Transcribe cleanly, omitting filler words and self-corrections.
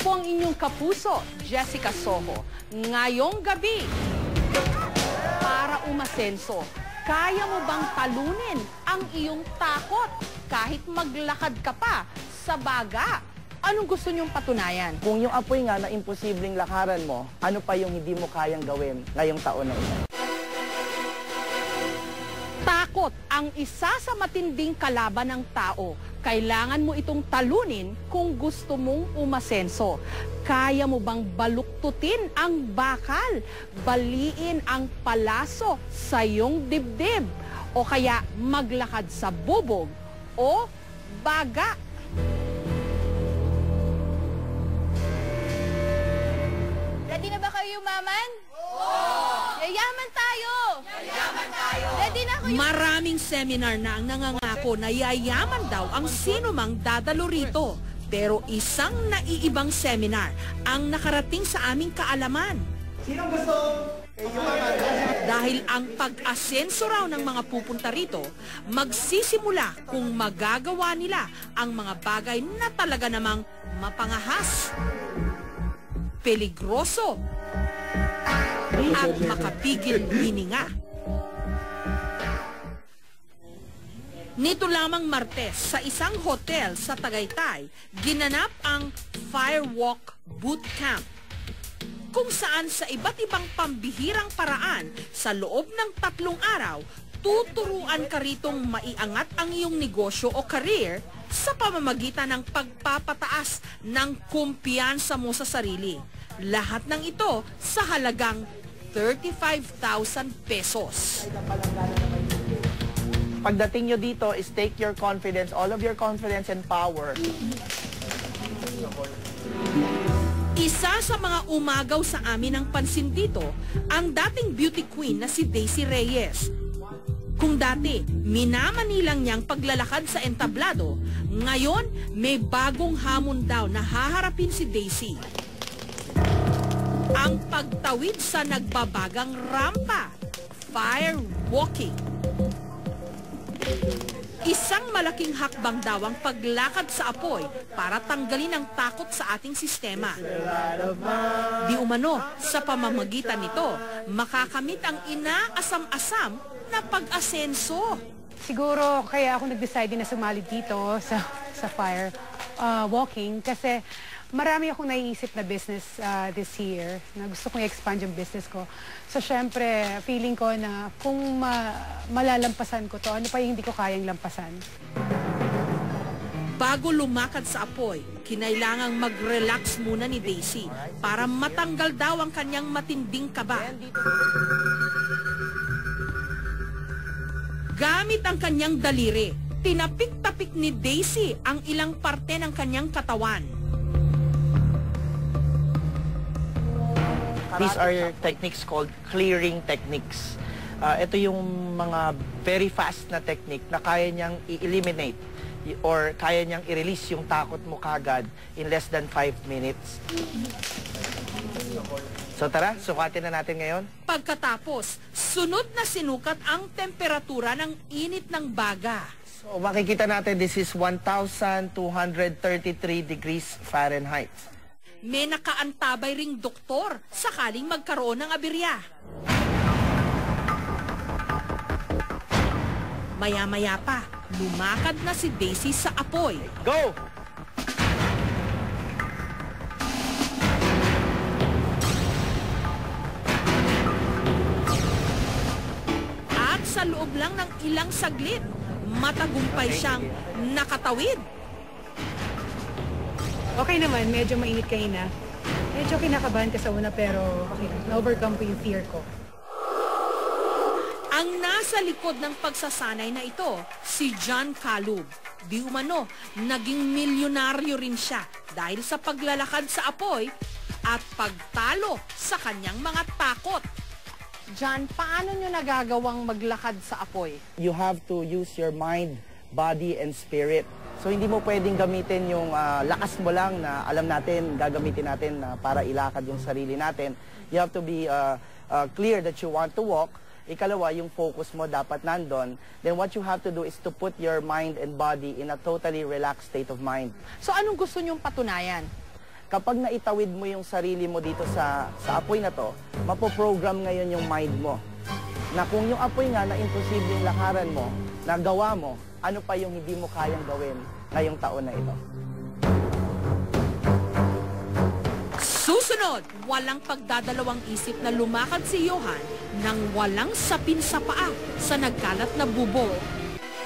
po ang inyong kapuso, Jessica Soho. Ngayong gabi, para umasenso, kaya mo bang talunin ang iyong takot kahit maglakad ka pa sa baga? Anong gusto niyong patunayan? Kung yung apoy nga na imposibleng lakaran mo, ano pa yung hindi mo kayang gawin ngayong taon na ito? Takot ang isa sa matinding kalaban ng tao. Kailangan mo itong talunin kung gusto mong umasenso. Kaya mo bang baluktutin ang bakal, baliin ang palaso sa iyong dibdib, o kaya maglakad sa bubog o baga? Ready na ba kayo yumaman? Oo! Yayaman tayo! Yayaman tayo! Ready na kayo? Maraming seminar na ang nangangako na yayaman daw ang sino mang dadalo rito. Pero isang naiibang seminar ang nakarating sa aming kaalaman. Sinong gusto? Dahil ang pag-asenso raw ng mga pupunta rito, magsisimula kung magagawa nila ang mga bagay na talaga namang mapangahas, peligroso, at makapigil hininga. Nito lamang Martes, sa isang hotel sa Tagaytay, ginanap ang Firewalk Bootcamp, kung saan sa iba't ibang pambihirang paraan sa loob ng 3 araw, tuturuan ka ritong maiangat ang iyong negosyo o career sa pamamagitan ng pagpapataas ng kumpiyansa mo sa sarili. Lahat ng ito sa halagang 35,000 pesos. Pagdating nyo dito is take your confidence, all of your confidence and power. Isa sa mga umagaw sa amin ng pansin dito, ang dating beauty queen na si Daisy Reyes. Kung dati, minamanilang niyang paglalakad sa entablado, ngayon may bagong hamon daw na haharapin si Daisy. Ang pagtawid sa nagbabagang rampa, firewalking. Isang malaking hakbang daw ang paglakad sa apoy para tanggalin ang takot sa ating sistema. Di umano, sa pamamagitan nito, makakamit ang inaasam-asam na pag-asenso. Siguro kaya ako nag-decide na sumali dito sa fire walking kasi marami akong naiisip na business this year na gusto kong i-expand yung business ko. So, syempre, feeling ko na kung malalampasan ko to, ano pa yung hindi ko kayang lampasan? Bago lumakad sa apoy, kinailangang mag-relax muna ni Daisy para matanggal daw ang kanyang matinding kaba. Gamit ang kanyang daliri, tinapik-tapik ni Daisy ang ilang parte ng kanyang katawan. These are techniques called clearing techniques. Ito yung mga very fast na technique na kaya niyang i-eliminate or kaya niyang i-release yung takot mo kagad in less than 5 minutes. So tara, sukatin na natin ngayon. Pagkatapos, sunod na sinukat ang temperatura ng init ng baga. So makikita natin this is 1,233 degrees Fahrenheit. May nakaantabay ring doktor sakaling magkaroon ng aberya. Maya-maya pa, lumakad na si Daisy sa apoy. Go! At sa loob lang ng ilang saglit, matagumpay siyang nakatawid. Okay naman, medyo mainit kanina. Medyo kinakabahan ka sa una pero okay, na-overcome ko yung fear ko. Ang nasa likod ng pagsasanay na ito, si John Calub. Di umano, naging milyonaryo rin siya dahil sa paglalakad sa apoy at pagtalo sa kanyang mga takot. John, paano nyo nagagawang maglakad sa apoy? You have to use your mind, body, and spirit. So hindi mo pwedeng gamitin yung lakas mo lang na alam natin, gagamitin natin para ilakad yung sarili natin. You have to be clear that you want to walk. Ikalawa, yung focus mo dapat nandun. Then what you have to do is to put your mind and body in a totally relaxed state of mind. So anong gusto nyong patunayan? kapag naitawid mo yung sarili mo dito sa apoy na to, mapoprogram ngayon yung mind mo. Na kung yung apoy nga na imposibleng lakaran mo, nagawa mo, ano pa yung hindi mo kayang gawin ngayong taon na ito. Susunod, walang pagdadalawang isip na lumakad si Johan nang walang sapin sa paa sa nagkalat na bubong